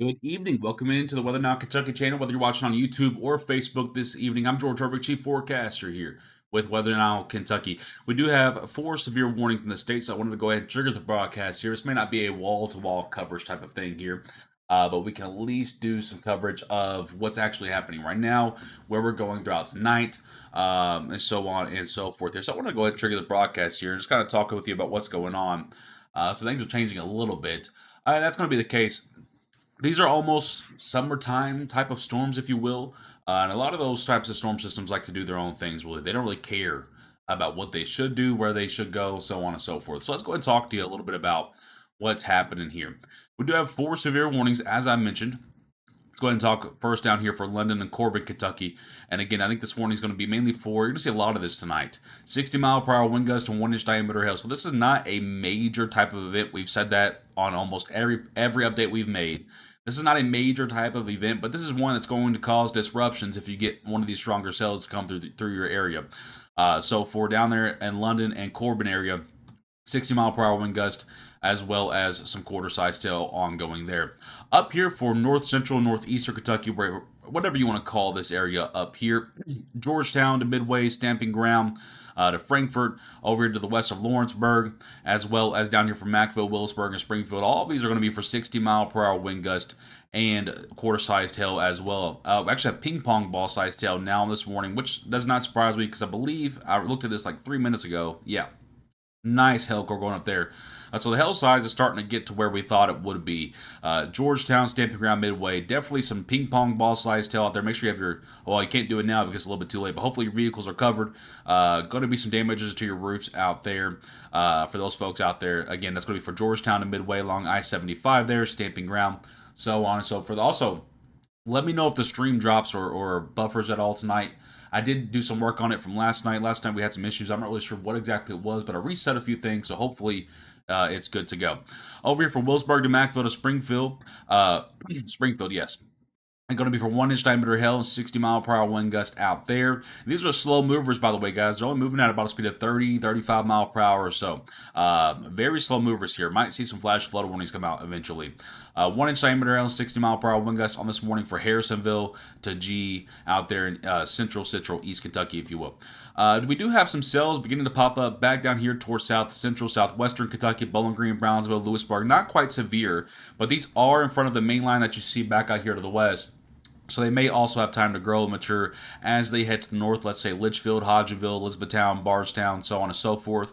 Good evening. Welcome into the Weather Now Kentucky channel, whether you're watching on YouTube or Facebook this evening. I'm George Herbig, Chief Forecaster here with Weather Now Kentucky. We do have 4 severe warnings in the state, so I wanted to go ahead and trigger the broadcast here. This may not be a wall-to-wall coverage type of thing here, but we can at least do some coverage of what's actually happening right now, where we're going throughout tonight, and so on and so forth here. So I want to go ahead and trigger the broadcast here and just kind of talk with you about what's going on. So things are changing a little bit. That's going to be the case. These are almost summertime type of storms, if you will. And a lot of those types of storm systems like to do their own things, really. They don't really care about what they should do, where they should go, so on and so forth. So let's go ahead and talk to you a little bit about what's happening here. We do have 4 severe warnings, as I mentioned. Let's go ahead and talk first down here for London and Corbin, Kentucky. And again, I think this warning is going to be mainly for, you're going to see a lot of this tonight. 60-mile-per-hour wind gust and 1-inch diameter hail. So this is not a major type of event. We've said that on almost every update we've made. This is not a major type of event, but this is one that's going to cause disruptions if you get one of these stronger cells to come through your area. So for down there in London and Corbin area, 60-mile-per-hour wind gust, as well as some quarter-sized hail ongoing there. Up here for north central, northeastern Kentucky, whatever you want to call this area up here, Georgetown to Midway, Stamping Ground, to Frankfort, over here to the west of Lawrenceburg, as well as down here from Mackville, Willisburg, and Springfield. All of these are going to be for 60-mile-per-hour wind gust and quarter-sized hail as well. Actually, have ping pong ball-sized hail now this morning, which does not surprise me because I believe I looked at this like 3 minutes ago. Yeah, nice hail core going up there. So the hail size is starting to get to where we thought it would be. Georgetown, Stamping Ground, Midway. Definitely some ping pong ball sized hail out there. Make sure you have your, well, you can't do it now because it's a little bit too late, but hopefully your vehicles are covered. Going to be some damages to your roofs out there for those folks out there. Again, that's going to be for Georgetown and Midway along I-75 there, Stamping Ground, so on and so forth. Also, let me know if the stream drops or buffers at all tonight. I did do some work on it from last night. Last night we had some issues. I'm not really sure what exactly it was, but I reset a few things, so hopefully it's good to go. Over here from Willisburg to Mackville to Springfield. Springfield, yes. And going to be for 1-inch diameter hail and 60-mile-per-hour wind gust out there. These are slow movers, by the way, guys. They're only moving at about a speed of 30, 35 mile per hour or so. Very slow movers here. Might see some flash flood warnings come out eventually. 1-inch diameter hail and 60-mile-per-hour wind gust on this morning for Harrisonville to G out there in central East Kentucky, if you will. We do have some cells beginning to pop up back down here towards southwestern Kentucky, Bowling Green, Brownsville, Lewisburg. Not quite severe, but these are in front of the main line that you see back out here to the west. So they may also have time to grow and mature as they head to the north, let's say Litchfield, Hodgeville, Elizabethtown, Bardstown, so on and so forth.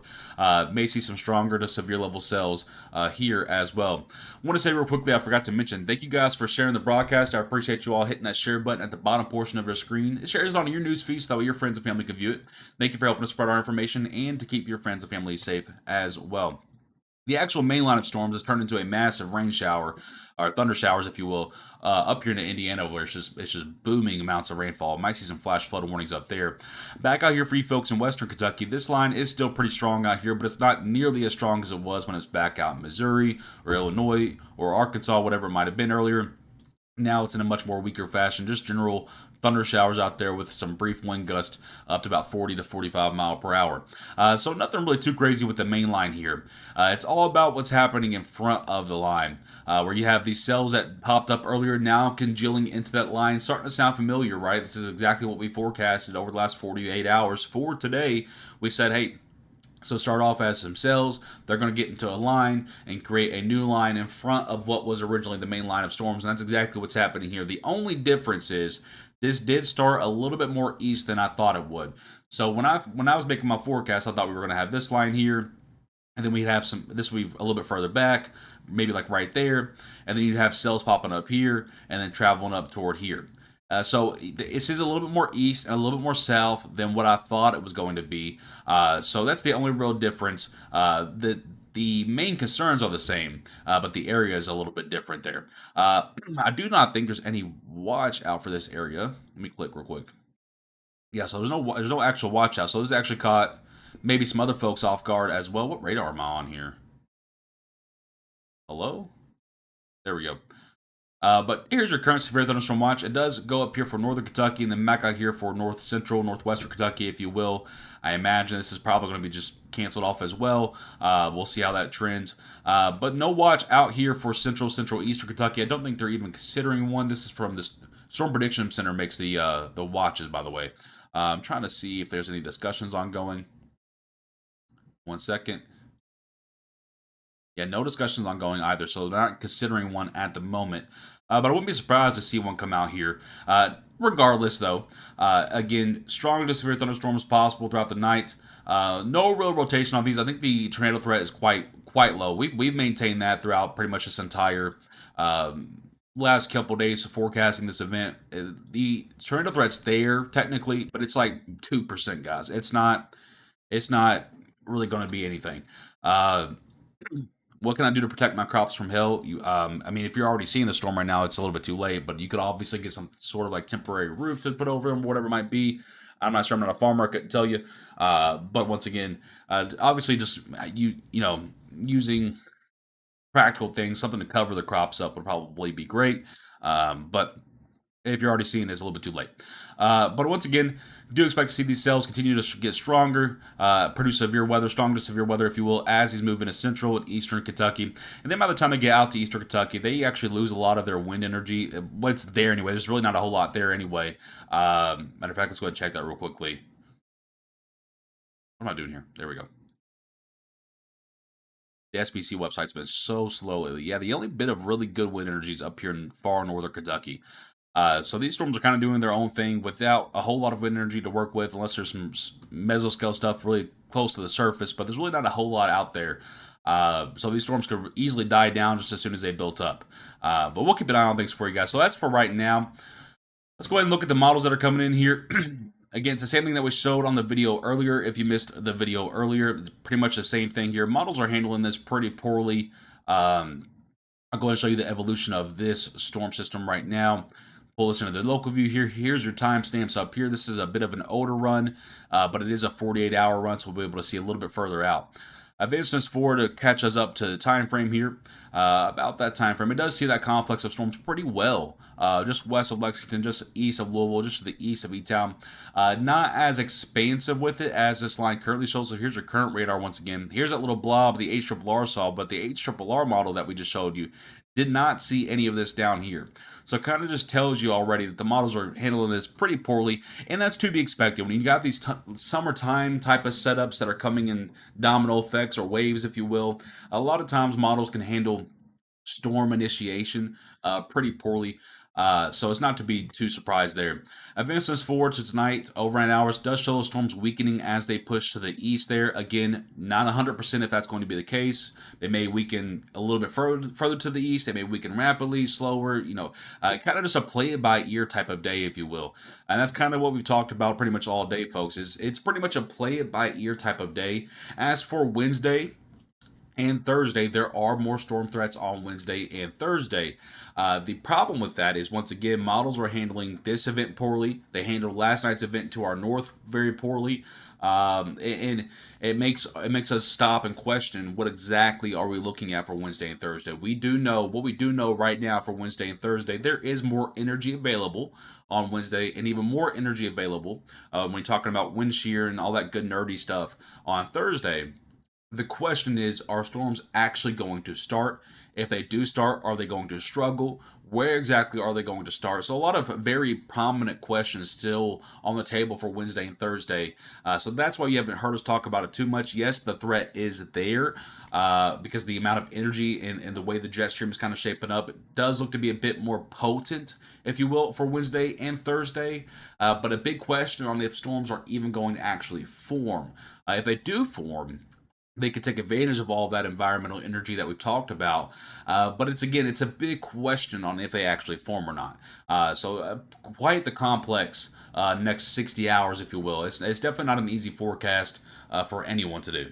May see some stronger to severe level cells here as well. I want to say real quickly, I forgot to mention, thank you guys for sharing the broadcast. I appreciate you all hitting that share button at the bottom portion of your screen. It shares it on your news feed so that way your friends and family can view it. Thank you for helping us spread our information and to keep your friends and family safe as well. The actual main line of storms has turned into a massive rain shower, or thunder showers, if you will, up here in Indiana, where it's just booming amounts of rainfall. Might see some flash flood warnings up there. Back out here for you folks in Western Kentucky, this line is still pretty strong out here, but it's not nearly as strong as it was when it's back out in Missouri or Illinois or Arkansas, whatever it might have been earlier. Now it's in a much more weaker fashion, just general thunder showers out there with some brief wind gust up to about 40 to 45 mile per hour. So nothing really too crazy with the main line here. It's all about what's happening in front of the line, where you have these cells that popped up earlier now congealing into that line. Starting to sound familiar, right? This is exactly what we forecasted over the last 48 hours. For today, we said, hey, so start off as some cells. They're going to get into a line and create a new line in front of what was originally the main line of storms, and that's exactly what's happening here. The only difference is this did start a little bit more east than I thought it would. So when I was making my forecast, I thought we were going to have this line here, and then we'd have this would be a little bit further back, maybe like right there, and then you'd have cells popping up here and then traveling up toward here. So this is a little bit more east and a little bit more south than what I thought it was going to be. So that's the only real difference. The main concerns are the same, but the area is a little bit different there. I do not think there's any watch out for this area. Let me click real quick. Yeah, so there's no actual watch out. So this actually caught maybe some other folks off guard as well. What radar am I on here? Hello? There we go. But here's your current severe thunderstorm watch. It does go up here for northern Kentucky and then back out here for north central, northwestern Kentucky, if you will. I imagine this is probably going to be just canceled off as well. We'll see how that trends. But no watch out here for central, eastern Kentucky. I don't think they're even considering one. This is from the Storm Prediction Center makes the watches, by the way. I'm trying to see if there's any discussions ongoing. 1 second. Yeah, no discussions ongoing either, so they're not considering one at the moment. But I wouldn't be surprised to see one come out here. Regardless, though, again, strong to severe thunderstorms possible throughout the night. No real rotation on these. I think the tornado threat is quite low. We've maintained that throughout pretty much this entire last couple days of forecasting this event. The tornado threat's there technically, but it's like 2%, guys. It's not really going to be anything. What can I do to protect my crops from hail? I mean, if you're already seeing the storm right now, it's a little bit too late, but you could obviously get some sort of like temporary roof to put over them, whatever it might be. I'm not sure. I'm not a farmer. I couldn't tell you. But once again, obviously just using practical things, something to cover the crops up would probably be great. But if you're already seeing it, it's a little bit too late. But once again, do expect to see these cells continue to get stronger, produce severe weather, strong to severe weather, if you will, as these move into central and eastern Kentucky. And then by the time they get out to eastern Kentucky, they actually lose a lot of their wind energy. What's there anyway? There's really not a whole lot there anyway. Matter of fact, let's go ahead and check that real quickly. What am I doing here? There we go. The SPC website's been so slow lately. Yeah, the only bit of really good wind energy is up here in far northern Kentucky. So these storms are kind of doing their own thing without a whole lot of wind energy to work with, unless there's some mesoscale stuff really close to the surface, but there's really not a whole lot out there. So these storms could easily die down just as soon as they built up. But we'll keep an eye on things for you guys. So that's for right now. Let's go ahead and look at the models that are coming in here. Again, it's the same thing that we showed on the video earlier. If you missed the video earlier, it's pretty much the same thing here. Models are handling this pretty poorly. I'll go ahead and show you the evolution of this storm system right now. Pull this into the local view here. Here's your timestamps up here. This is a bit of an older run, but it is a 48-hour run, so we'll be able to see a little bit further out. Advanced this forward to catch us up to the time frame here. About that time frame, it does see that complex of storms pretty well. Just west of Lexington, just east of Louisville, just to the east of E-Town. Not as expansive with it as this line currently shows. So here's your current radar once again. Here's that little blob the HRRR saw, but the HRRR model that we just showed you did not see any of this down here. So it kind of just tells you already that the models are handling this pretty poorly, and that's to be expected. When you got these summertime type of setups that are coming in domino effects or waves, if you will, a lot of times models can handle storm initiation pretty poorly. So it's not to be too surprised there. Advancing us forward to tonight, overnight hours does show those storms weakening as they push to the east there. Again, not 100% if that's going to be the case. They may weaken a little bit further to the east. They may weaken rapidly, slower, kind of just a play it by ear type of day, if you will. And that's kind of what we've talked about pretty much all day, folks, is it's pretty much a play it by ear type of day. As for Wednesday and Thursday, there are more storm threats on Wednesday and Thursday. The problem with that is, once again, models are handling this event poorly. They handled last night's event to our north very poorly. And it makes us stop and question what exactly are we looking at for Wednesday and Thursday. What we do know right now for Wednesday and Thursday, there is more energy available on Wednesday and even more energy available when you're talking about wind shear and all that good nerdy stuff on Thursday. The question is, are storms actually going to start? If they do start, are they going to struggle? Where exactly are they going to start? So a lot of very prominent questions still on the table for Wednesday and Thursday. So that's why you haven't heard us talk about it too much. Yes, the threat is there because the amount of energy and the way the jet stream is kind of shaping up, it does look to be a bit more potent, if you will, for Wednesday and Thursday. But a big question on if storms are even going to actually form. If they do form, they could take advantage of all that environmental energy that we've talked about. But it's a big question on if they actually form or not. So quite the complex next 60 hours, if you will. It's definitely not an easy forecast for anyone to do.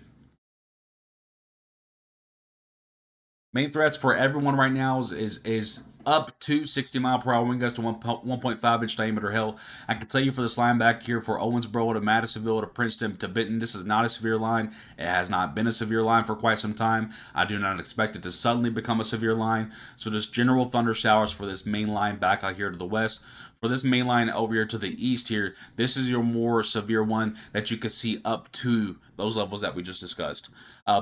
Main threats for everyone right now is up to 60-mile-per-hour wind gusts to 1.5-inch diameter hail. I can tell you for this line back here, for Owensboro to Madisonville to Princeton to Benton, this is not a severe line. It has not been a severe line for quite some time. I do not expect it to suddenly become a severe line. So just general thunder showers for this main line back out here to the west. For this main line over here to the east here, this is your more severe one that you can see up to those levels that we just discussed.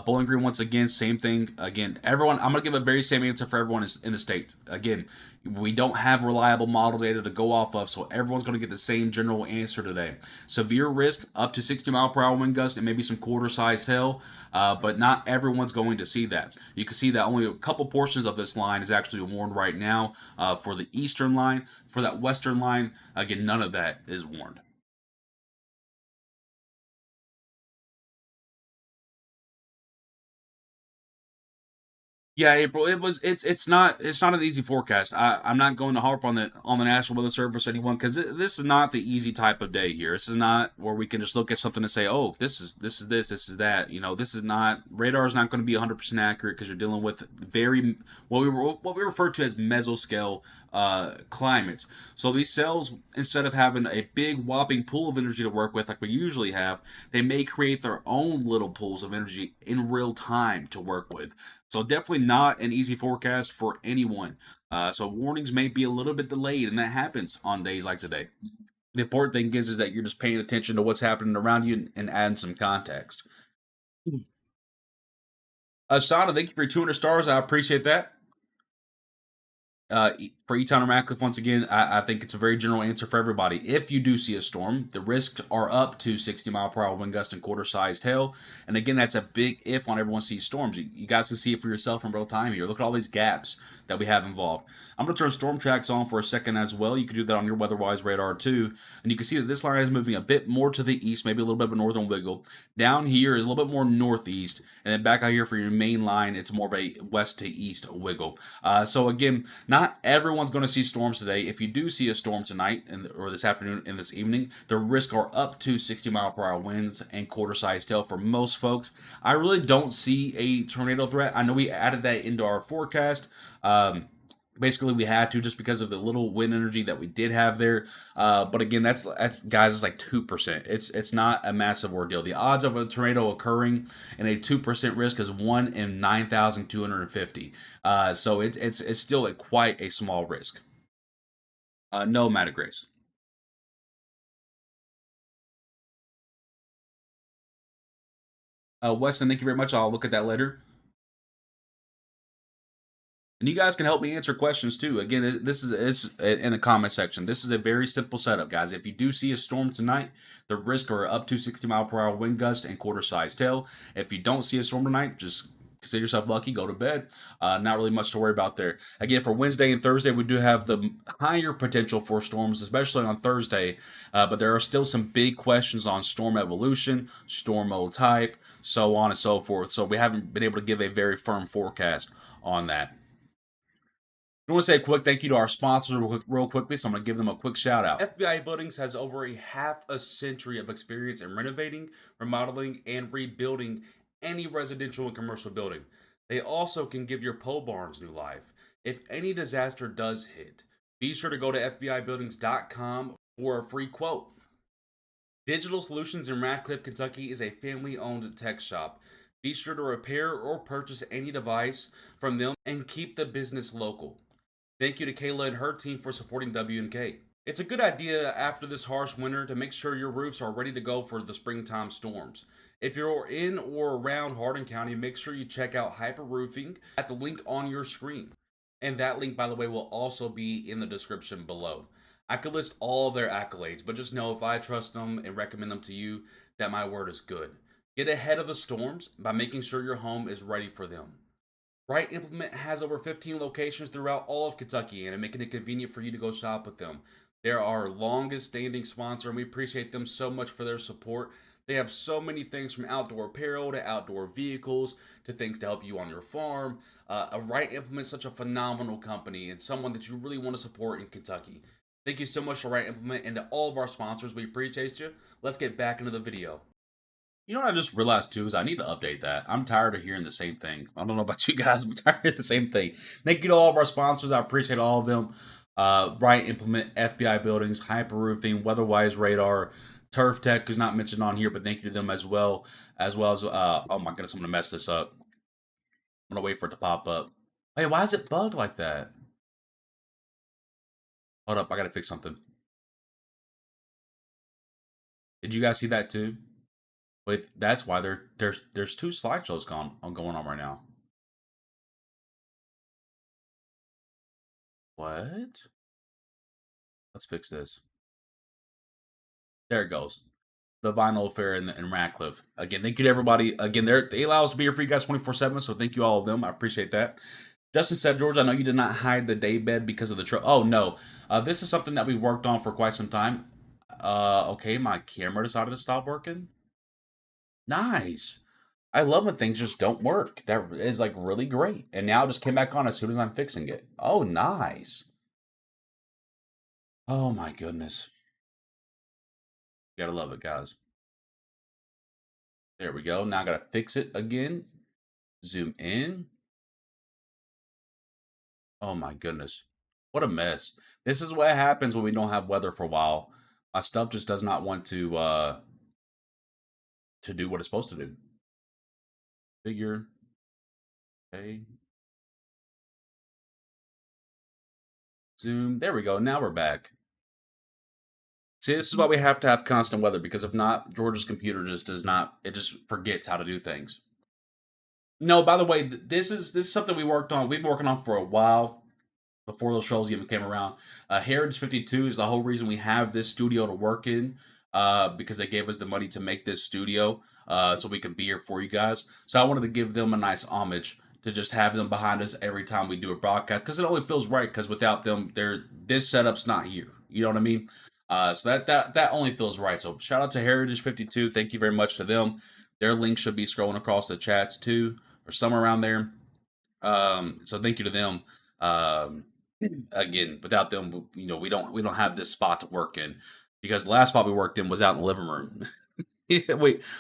Bowling Green, once again, same thing. Again, everyone, I'm going to give a very same answer for everyone in the state. Again, we don't have reliable model data to go off of, so everyone's going to get the same general answer today. Severe risk, up to 60-mile-per-hour wind gust, and maybe some quarter-sized hail, but not everyone's going to see that. You can see that only a couple portions of this line is actually warned right now for the eastern line. For that western line, again, none of that is warned. Yeah, April. It's not an easy forecast. I'm not going to harp on the National Weather Service or anyone because this is not the easy type of day here. This is not where we can just look at something and say, oh, this is that. You know, this is not radar is not going to be 100% accurate because you're dealing with very what we refer to as mesoscale climates. So these cells, instead of having a big whopping pool of energy to work with like we usually have, they may create their own little pools of energy in real time to work with. So definitely not an easy forecast for anyone. So warnings may be a little bit delayed, and that happens on days like today. The important thing is that you're just paying attention to what's happening around you and adding some context. Shauna, thank you for your 200 stars. I appreciate that. For Eton or Ratcliffe, once again, I think it's a very general answer for everybody. If you do see a storm, the risks are up to 60-mile-per-hour wind gust and quarter-sized hail. And again, that's a big if on everyone sees storms. You guys can see it for yourself in real time here. Look at all these gaps that we have involved. I'm going to turn storm tracks on for a second as well. You can do that on your WeatherWise radar too. And you can see that this line is moving a bit more to the east, maybe a little bit of a northern wiggle. Down here is a little bit more northeast. And then back out here for your main line, it's more of a west to east wiggle. So again, not everyone's going to see storms today. If you do see a storm tonight or this afternoon and this evening, the risks are up to 60-mile-per-hour winds and quarter-sized hail for most folks. I really don't see a tornado threat. I know we added that into our forecast. Basically, we had to just because of the little wind energy that we did have there. But again, that's guys, it's like 2%. It's not a massive ordeal. The odds of a tornado occurring in a 2% risk is 1 in 9,250. So it's still quite a small risk. No, Matt Grace. Weston, thank you very much. I'll look at that later. And you guys can help me answer questions too. Again, this is in the comment section. This is a very simple setup, guys. If you do see a storm tonight, the risk are up to 60-mile-per-hour wind gust and quarter-sized hail. If you don't see a storm tonight, just consider yourself lucky. Go to bed. Not really much to worry about there. Again, for Wednesday and Thursday, we do have the higher potential for storms, especially on Thursday. But there are still some big questions on storm evolution, storm mode type, so on and so forth. So we haven't been able to give a very firm forecast on that. I want to say a quick thank you to our sponsors real quickly, so I'm going to give them a quick shout out. FBI Buildings has over a half a century of experience in renovating, remodeling, and rebuilding any residential and commercial building. They also can give your pole barns new life. If any disaster does hit, be sure to go to FBIBuildings.com for a free quote. Digital Solutions in Radcliffe, Kentucky is a family-owned tech shop. Be sure to repair or purchase any device from them and keep the business local. Thank you to Kayla and her team for supporting W&K. It's a good idea after this harsh winter to make sure your roofs are ready to go for the springtime storms. If you're in or around Hardin County, make sure you check out Hyper Roofing at the link on your screen. And that link, by the way, will also be in the description below. I could list all of their accolades, but just know if I trust them and recommend them to you, that my word is good. Get ahead of the storms by making sure your home is ready for them. Right Implement has over 15 locations throughout all of Kentucky and making it convenient for you to go shop with them. They're our longest standing sponsor and we appreciate them so much for their support. They have so many things from outdoor apparel to outdoor vehicles to things to help you on your farm. Right Implement is such a phenomenal company and someone that you really want to support in Kentucky. Thank you so much to Right Implement and to all of our sponsors. We appreciate you. Let's get back into the video. You know what I just realized too is I need to update that. I'm tired of hearing the same thing. I don't know about you guys, but I'm tired of the same thing. Thank you to all of our sponsors. I appreciate all of them. Bright Implement, FBI Buildings, Hyper Roofing, Weatherwise Radar, Turf Tech, who's not mentioned on here, but thank you to them as well as oh my goodness, I'm gonna mess this up. I'm gonna wait for it to pop up. Hey, why is it bugged like that? Hold up, I gotta fix something. Did you guys see that too? Wait, that's why there's two slideshows going on right now. What? Let's fix this. There it goes. The Vinyl Fair in Radcliffe. Again, thank you to everybody. Again, they allow us to be here for you guys 24/7, so thank you all of them. I appreciate that. Justin said, George, I know you did not hide the day bed because of the truck. Oh, no. This is something that we've worked on for quite some time. Okay, my camera decided to stop working. Nice. I love when things just don't work. That is like really great. And now it just came back on as soon as I'm fixing it. Oh, nice. Oh my goodness. Gotta love it, guys. There we go. Now I gotta fix it again. Zoom in. Oh my goodness. What a mess. This is what happens when we don't have weather for a while. My stuff just does not want to do what it's supposed to do. Figure. Okay. Zoom. There we go. Now we're back. See, this is why we have to have constant weather, because if not, George's computer just does not, it just forgets how to do things. No, by the way, this is something we worked on. We've been working on for a while before those shows even came around. Heritage 52 is the whole reason we have this studio to work in, because they gave us the money to make this studio, so we could be here for you guys. So I wanted to give them a nice homage to just have them behind us every time we do a broadcast, because it only feels right. Because without them, this setup's not here. You know what I mean? So that only feels right. So shout out to Heritage 52. Thank you very much to them. Their link should be scrolling across the chats too, or somewhere around there. So thank you to them. Again, without them, we don't have this spot to work in, because the last spot we worked in was out in the living room.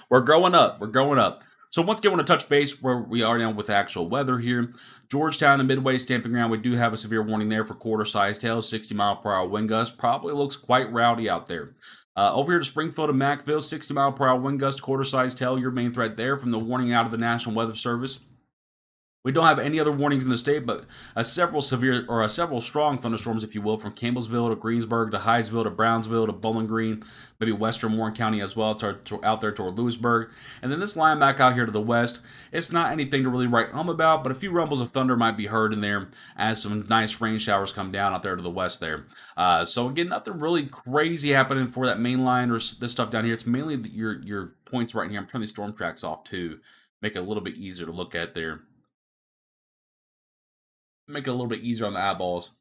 We're growing up. We're growing up. So once again, I want to touch base where we are now with the actual weather here. Georgetown and Midway Stamping Ground, we do have a severe warning there for quarter-sized hail, 60-mile-per-hour wind gust. Probably looks quite rowdy out there. Over here to Springfield and Macville, 60-mile-per-hour wind gust, quarter-sized hail, your main threat there from the warning out of the National Weather Service. We don't have any other warnings in the state, but several strong thunderstorms, if you will, from Campbellsville to Greensburg to Hyattsville to Brownsville to Bowling Green, maybe western Warren County as well, out there toward Lewisburg. And then this line back out here to the west, it's not anything to really write home about, but a few rumbles of thunder might be heard in there as some nice rain showers come down out there to the west there. So again, nothing really crazy happening for that main line or this stuff down here. It's mainly your points right here. I'm turning these storm tracks off too, make it a little bit easier to look at there. Make it a little bit easier on the eyeballs.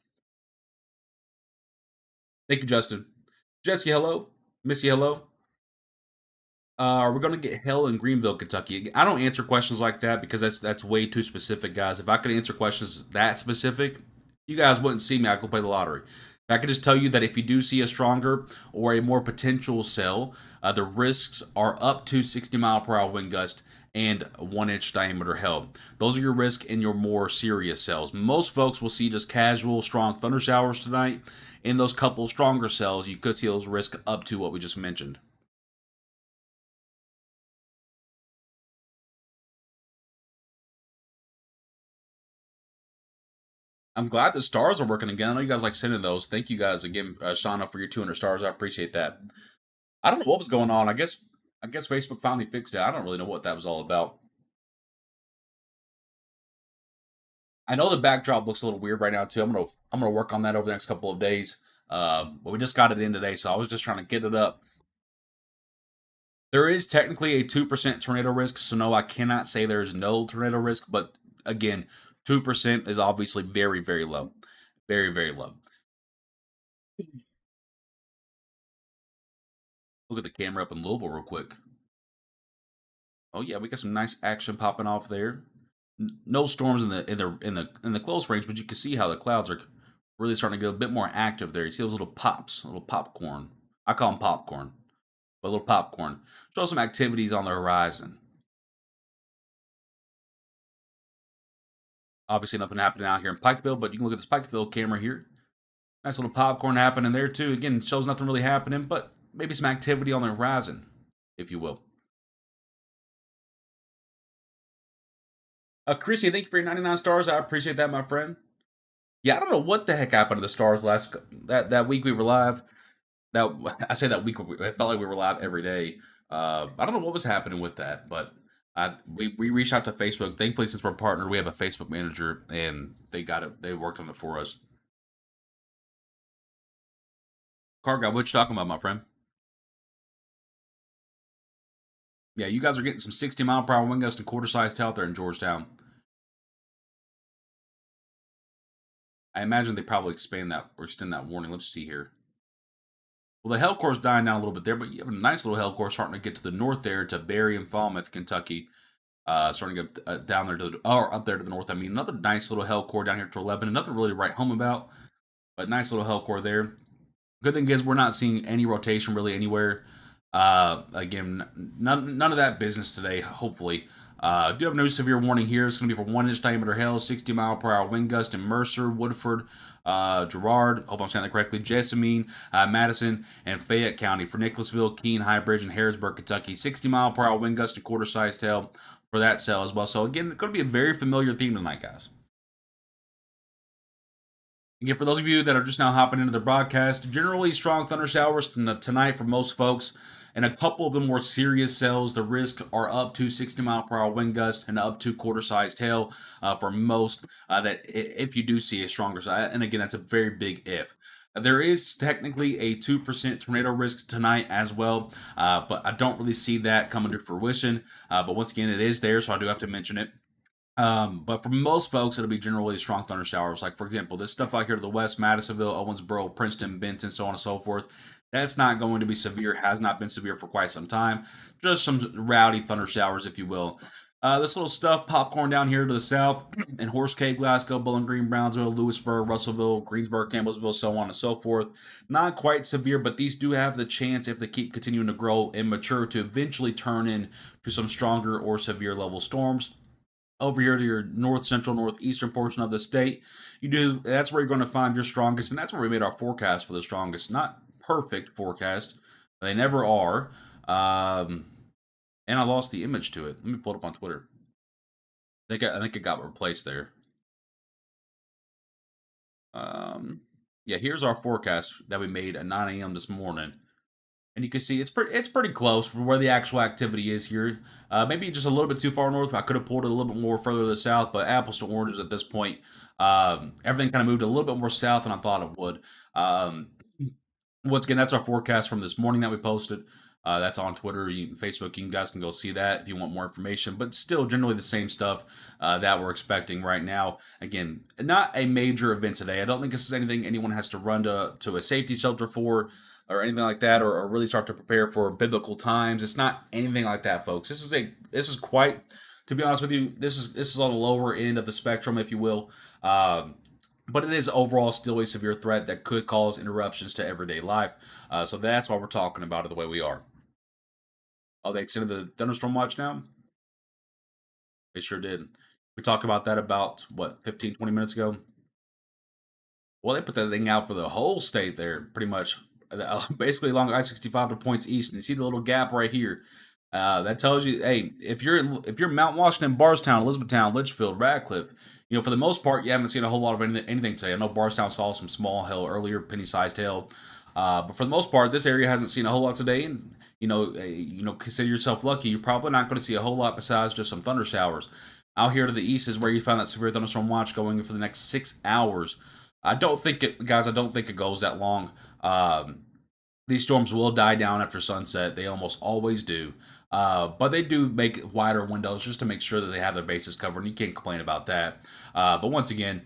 Thank you, Justin. Jesse, hello. Missy, hello. Are we going to get hell in Greenville, Kentucky? I don't answer questions like that because that's way too specific, guys. If I could answer questions that specific, you guys wouldn't see me. I'd go play the lottery. I could just tell you that if you do see a stronger or a more potential cell, the risks are up to 60-mile-per-hour wind gust and 1-inch diameter hail. Those are your risk in your more serious cells. Most folks will see just casual, strong thunder showers tonight. In those couple stronger cells, you could see those risks up to what we just mentioned. I'm glad the stars are working again. I know you guys like sending those. Thank you guys again, Shauna, for your 200 stars. I appreciate that. I don't know what was going on. I guess Facebook finally fixed it. I don't really know what that was all about. I know the backdrop looks a little weird right now too. I'm gonna work on that over the next couple of days. But we just got it in today, so I was just trying to get it up. There is technically a 2% tornado risk, so no, I cannot say there's no tornado risk. But again, 2% is obviously very, very low, very, very low. Look at the camera up in Louisville real quick. Oh yeah, we got some nice action popping off there. No storms in the close range, but you can see how the clouds are really starting to get a bit more active there. You see those little pops, little popcorn. I call them popcorn. a little popcorn. Show some activities on the horizon. Obviously, nothing happening out here in Pikeville, but you can look at this Pikeville camera here. Nice little popcorn happening there, too. Again, shows nothing really happening, but maybe some activity on the horizon, if you will. Chrissy, thank you for your 99 stars. I appreciate that, my friend. Yeah, I don't know what the heck happened to the stars that week we were live. That I say that week it felt like we were live every day. I don't know what was happening with that, but we reached out to Facebook. Thankfully, since we're partnered, we have a Facebook manager, and they got it. They worked on it for us. Car guy, what you talking about, my friend? Yeah, you guys are getting some 60-mile-per-hour wind gusts and quarter-sized hail out there in Georgetown. I imagine they probably expand that or extend that warning. Let's see here. Well, the hail core's dying down a little bit there, but you have a nice little hail core starting to get to the north there to Barry and Falmouth, Kentucky. Starting to get down there to the, or up there to the north. I mean, another nice little hail core down here to 11. Nothing really to write home about, but nice little hail core there. Good thing is we're not seeing any rotation really anywhere. Again, none of that business today, hopefully. Do have no severe warning here. It's going to be for 1-inch diameter hail, 60-mile-per-hour wind gust in Mercer, Woodford, Girard, hope I'm saying that correctly, Jessamine, Madison, and Fayette County. For Nicholasville, Keene, Highbridge, and Harrisburg, Kentucky, 60-mile-per-hour wind gust and quarter-sized hail for that cell as well. So again, it's going to be a very familiar theme tonight, guys. Again, for those of you that are just now hopping into the broadcast, generally strong thunder showers tonight for most folks, and a couple of the more serious cells, the risk are up to 60-mile-per-hour wind gust and up to quarter-sized hail for most. That if you do see a stronger side, and again, that's a very big if. There is technically a 2% tornado risk tonight as well, but I don't really see that coming to fruition. But once again, it is there, so I do have to mention it. But for most folks, it'll be generally strong thunder showers. Like, for example, this stuff out here to the west, Madisonville, Owensboro, Princeton, Benton, so on and so forth. That's not going to be severe, has not been severe for quite some time. Just some rowdy thunder showers, if you will. This little stuff, popcorn down here to the south, in Horse Cave, Glasgow, Bowling Green, Brownsville, Lewisburg, Russellville, Greensburg, Campbellsville, so on and so forth. Not quite severe, but these do have the chance, if they keep continuing to grow and mature, to eventually turn into some stronger or severe level storms. Over here to your north central northeastern portion of the state, that's where you're going to find your strongest, and that's where we made our forecast for the strongest. Not perfect forecast, they never are. And I lost the image to it. Let me pull it up on Twitter. I think it got replaced there. Yeah, here's our forecast that we made at 9 a.m. this morning. And you can see it's pretty close for where the actual activity is here. Maybe just a little bit too far north. I could have pulled it a little bit more further to the south, but apples to oranges at this point. Everything kind of moved a little bit more south than I thought it would. Once again, that's our forecast from this morning that we posted. That's on Twitter, Facebook. You guys can go see that if you want more information. But still, generally the same stuff that we're expecting right now. Again, not a major event today. I don't think this is anything anyone has to run to a safety shelter for, or anything like that, or really start to prepare for biblical times. It's not anything like that, folks. This is quite, to be honest with you, this is on the lower end of the spectrum, if you will. But it is overall still a severe threat that could cause interruptions to everyday life. So that's why we're talking about it the way we are. Oh, they extended the thunderstorm watch now? They sure did. We talked about that about, what, 15, 20 minutes ago? Well, they put that thing out for the whole state there, pretty much. Basically along I-65 to points east. And you see the little gap right here. That tells you, hey, if you're Mount Washington, Bardstown, Elizabethtown, Litchfield, Radcliffe, for the most part, you haven't seen a whole lot of anything today. I know Bardstown saw some small hail earlier, penny-sized hail. But for the most part, this area hasn't seen a whole lot today. And, consider yourself lucky. You're probably not going to see a whole lot besides just some thunder showers. Out here to the east is where you find that severe thunderstorm watch going for the next 6 hours. I don't think it goes that long. These storms will die down after sunset. They almost always do. But they do make wider windows just to make sure that they have their bases covered, and you can't complain about that. But once again,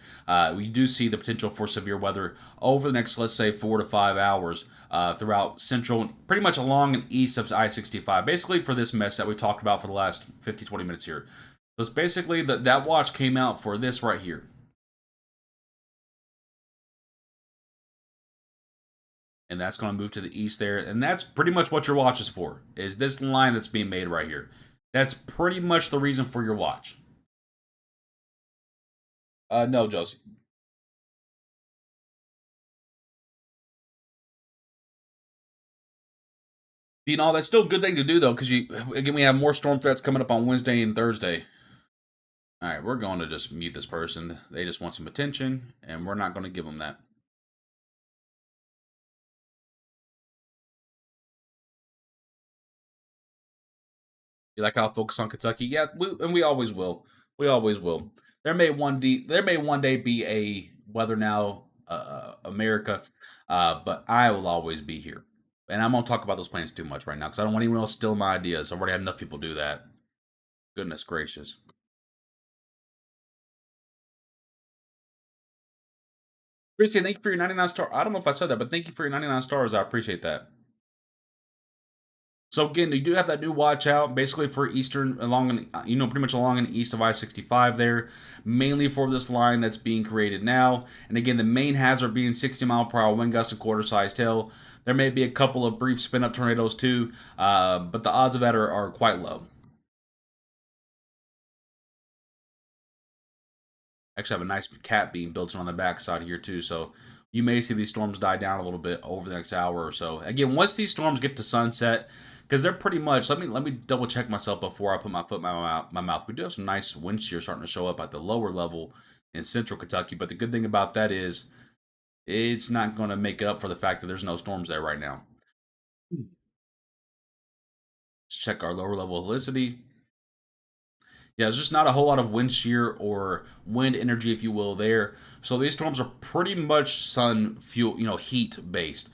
we do see the potential for severe weather over the next, let's say, 4 to 5 hours throughout central, pretty much along and east of I-65. Basically for this mess that we talked about for the last 50, 20 minutes here. So it's basically that watch came out for this right here. and that's going to move to the east there. And that's pretty much what your watch is for, is this line that's being made right here. That's pretty much the reason for your watch. No, Josie. You know, that's still a good thing to do, though, because again, we have more storm threats coming up on Wednesday and Thursday. All right, we're going to just mute this person. They just want some attention, and we're not going to give them that. You like how I focus on Kentucky? Yeah, and we always will. We always will. There may one day be a Weather Now America, but I will always be here. And I'm gonna talk about those plans too much right now because I don't want anyone else stealing my ideas. I've already had enough people do that. Goodness gracious. Appreciate. Thank you for your 99 star. I don't know if I said that, but thank you for your 99 stars. I appreciate that. So again, you do have that new watch out, basically for eastern along, pretty much along in the east of I-65 there, mainly for this line that's being created now. And again, the main hazard being 60-mile-per-hour wind gust and quarter-sized hail. There may be a couple of brief spin-up tornadoes too, but the odds of that are quite low. Actually, have a nice cat beam built in on the backside here too, so you may see these storms die down a little bit over the next hour or so. Again, once these storms get to sunset, because they're pretty much. Let me double check myself before I put my foot in my mouth. We do have some nice wind shear starting to show up at the lower level in central Kentucky, but the good thing about that is it's not going to make up for the fact that there's no storms there right now. Let's check our lower level helicity. Yeah, there's just not a whole lot of wind shear or wind energy, if you will, there. So these storms are pretty much sun fuel, heat based.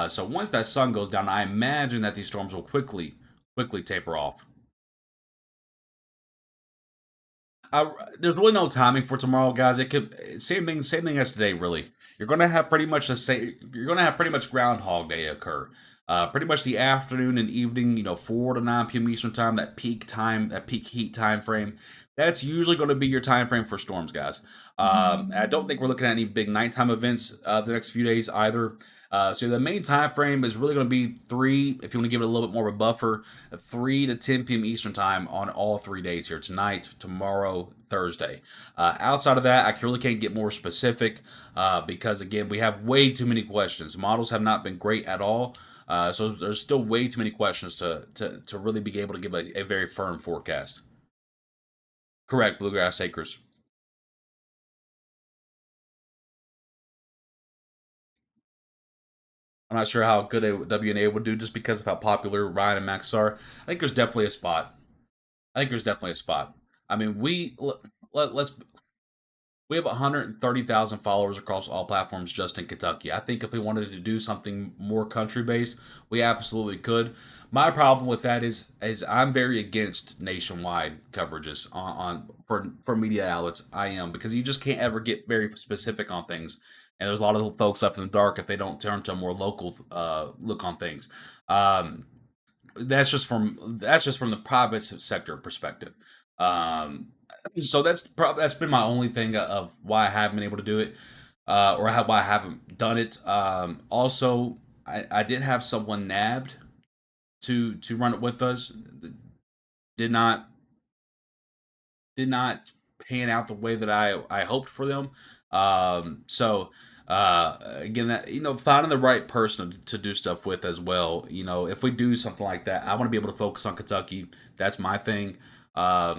So once that sun goes down, I imagine that these storms will quickly taper off. There's really no timing for tomorrow, guys. It could same thing as today. Really, you're gonna have pretty much the same. You're gonna have pretty much Groundhog Day occur. Pretty much the afternoon and evening, 4 to 9 p.m. Eastern time, that peak time, that peak heat time frame. That's usually going to be your time frame for storms, guys. I don't think we're looking at any big nighttime events the next few days either. So the main time frame is really going to be 3, if you want to give it a little bit more of a buffer, 3 to 10 p.m. Eastern time on all 3 days here, tonight, tomorrow, Thursday. Outside of that, I really can't get more specific because, again, we have way too many questions. Models have not been great at all. So there's still way too many questions to really be able to give a very firm forecast. Correct, Bluegrass Acres. I'm not sure how good a WNA would do just because of how popular Ryan and Max are. I think there's definitely a spot. I think there's definitely a spot. I mean, let's we have 130,000 followers across all platforms just in Kentucky. I think if we wanted to do something more country based, we absolutely could. My problem with that is I'm very against nationwide coverages for media outlets. I am, because you just can't ever get very specific on things. And there's a lot of folks up in the dark if they don't turn to a more local look on things. That's just from the private sector perspective. Um, so that's been my only thing of why I haven't been able to do it, or why I haven't done it. Also, I did have someone nabbed to run it with us. Did not did not pan out the way that I hoped for them. So again, that finding the right person to do stuff with as well. If we do something like that, I want to be able to focus on Kentucky. That's my thing. I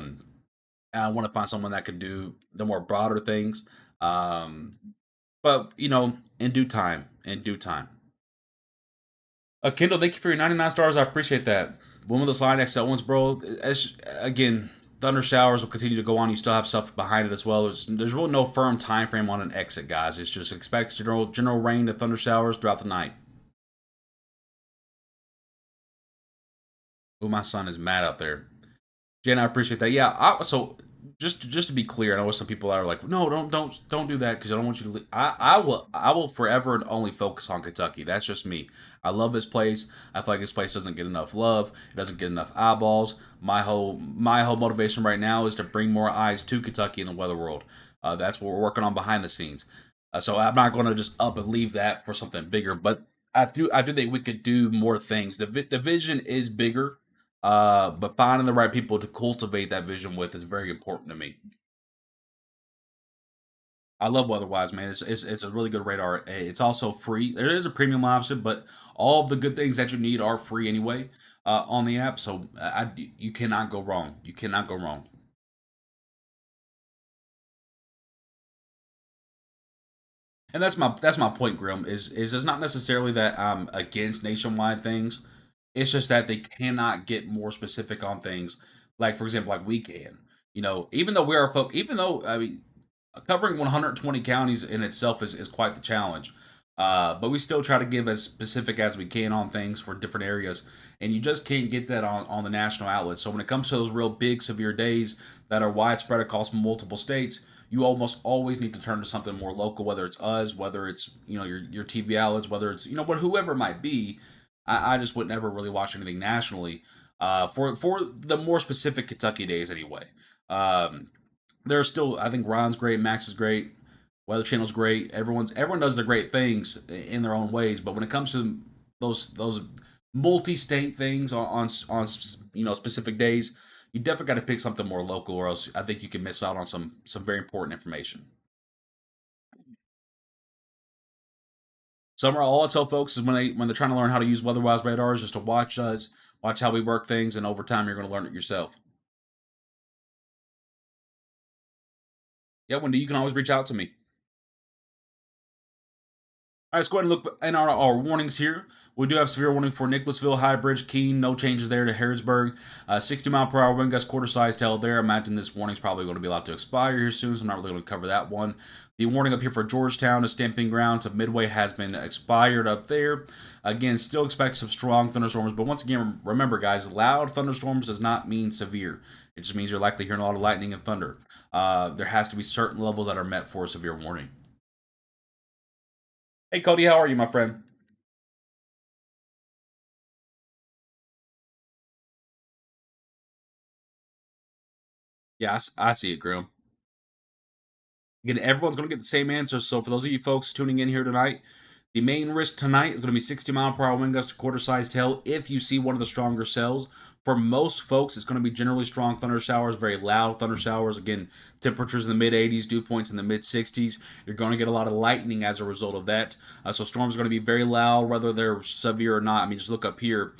want to find someone that could do the more broader things. But in due time, in due time. Kendall, thank you for your 99 stars. I appreciate that. When will this line exit once, bro? Again, thunder showers will continue to go on. You still have stuff behind it as well. There's really no firm time frame on an exit, guys. It's just expect general rain to thunder showers throughout the night. Oh, my son is mad out there. Jen, I appreciate that. Yeah, so just to be clear, I know some people are like, no, don't do that because I don't want you to. I will forever and only focus on Kentucky. That's just me. I love this place. I feel like this place doesn't get enough love. It doesn't get enough eyeballs. My whole motivation right now is to bring more eyes to Kentucky in the weather world. That's what we're working on behind the scenes. So I'm not going to just up and leave that for something bigger. But I do think we could do more things. The vision is bigger, but finding the right people to cultivate that vision with is very important to me. I love Weatherwise, man. It's a really good radar. It's also free. There is a premium option, but all of the good things that you need are free anyway on the app. So you cannot go wrong. You cannot go wrong. And that's my point, Grim. Is it's not necessarily that I'm against nationwide things. It's just that they cannot get more specific on things. Like for example, like we can. Even though we are folk, even though I mean covering 120 counties in itself is quite the challenge. But we still try to give as specific as we can on things for different areas, and you just can't get that on the national outlets. So when it comes to those real big severe days that are widespread across multiple states, you almost always need to turn to something more local, whether it's us, whether it's your TV outlets, whether it's but whoever it might be. I just would never really watch anything nationally for the more specific Kentucky days anyway. Um, there's still I think Ron's great, Max is great, Weather Channel's great. Everyone does their great things in their own ways, but when it comes to those multi-state things on specific days, you definitely got to pick something more local, or else I think you can miss out on some very important information. Summer, all I tell folks is when they're trying to learn how to use WeatherWise radars, just to watch us, watch how we work things, and over time you're going to learn it yourself. Yeah, Wendy, you can always reach out to me. All right, let's go ahead and look in our warnings here. We do have severe warning for Nicholasville, High Bridge, Keene. No changes there to Harrisburg. 60-mile-per-hour wind gust, quarter-sized hail there. I imagine this warning is probably going to be allowed to expire here soon, so I'm not really going to cover that one. The warning up here for Georgetown, a stamping ground to Midway, has been expired up there. Again, still expect some strong thunderstorms, but once again, remember, guys, loud thunderstorms does not mean severe. It just means you're likely hearing a lot of lightning and thunder. There has to be certain levels that are met for a severe warning. Hey, Cody, how are you, my friend? Yeah, I see it, Groom. Again, everyone's going to get the same answer. So for those of you folks tuning in here tonight, the main risk tonight is going to be 60-mile-per-hour wind gust to quarter-sized hail if you see one of the stronger cells. For most folks, it's going to be generally strong thunder showers, very loud thunder showers. Again, temperatures in the mid-80s, dew points in the mid-60s. You're going to get a lot of lightning as a result of that. So storms are going to be very loud, whether they're severe or not. I mean, just look up here.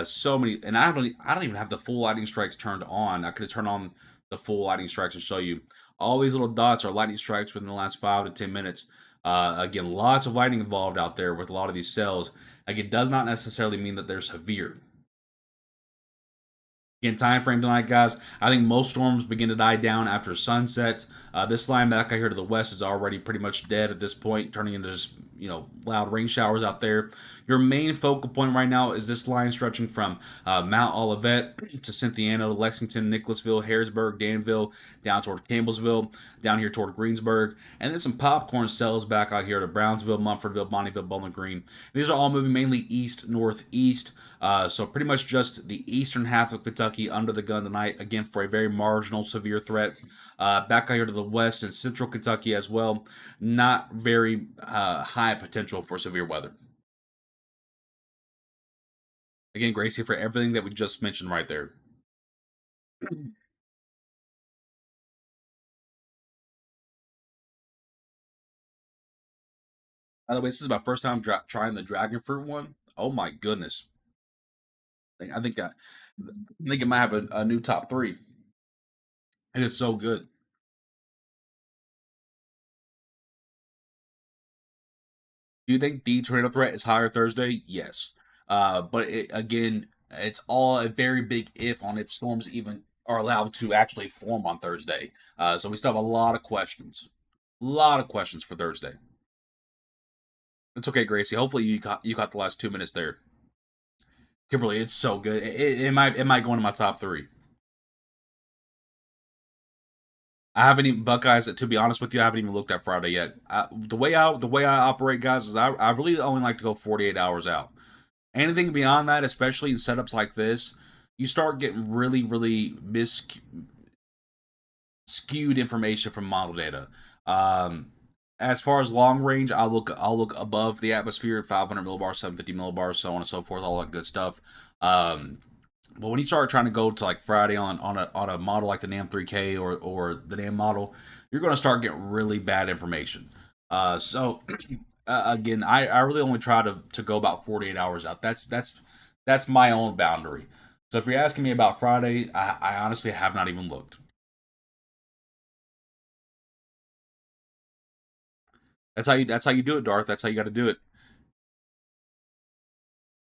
So many, and I don't even have the full lightning strikes turned on. I could have turned on the full lightning strikes and show you. All these little dots are lightning strikes within the last 5 to 10 minutes. Again, lots of lightning involved out there with a lot of these cells. Again, does not necessarily mean that they're severe. Again, time frame tonight, guys. I think most storms begin to die down after sunset. This line back out here to the west is already pretty much dead at this point, turning into just loud rain showers out there. Your main focal point right now is this line stretching from Mount Olivet to Cynthiana, Lexington, Nicholasville, Harrisburg, Danville, down toward Campbellsville, down here toward Greensburg, and then some popcorn cells back out here to Brownsville, Mumfordville, Bonnyville, Bowling Green. These are all moving mainly east northeast. So pretty much just the eastern half of Kentucky under the gun tonight, again for a very marginal severe threat. Back out here to the west and central Kentucky as well, not very high potential for severe weather. Again, Gracie, for everything that we just mentioned right there. By the way, this is my first time trying the dragon fruit one. Oh my goodness! I think it might have a new top three. It is so good. Do you think the tornado threat is higher Thursday? Yes. But again, it's all a very big if on if storms even are allowed to actually form on Thursday. So we still have a lot of questions. A lot of questions for Thursday. It's okay, Gracie. Hopefully you caught the last 2 minutes there. Kimberly, it's so good. It might go into my top three. I haven't even Buckeyes. To be honest with you, I haven't even looked at Friday yet. The way I operate, guys, is I really only like to go 48 hours out. Anything beyond that, especially in setups like this, you start getting really, really skewed information from model data. Um, as far as long range, I'll look above the atmosphere, 500 millibars, 750 millibars, so on and so forth, all that good stuff. Um, but when you start trying to go to like Friday on a model like the NAM 3K or the NAM model, you're going to start getting really bad information. So again, I really only try to go about 48 hours out. That's my own boundary. So if you're asking me about Friday, I honestly have not even looked. That's how you do it, Darth. That's how you got to do it.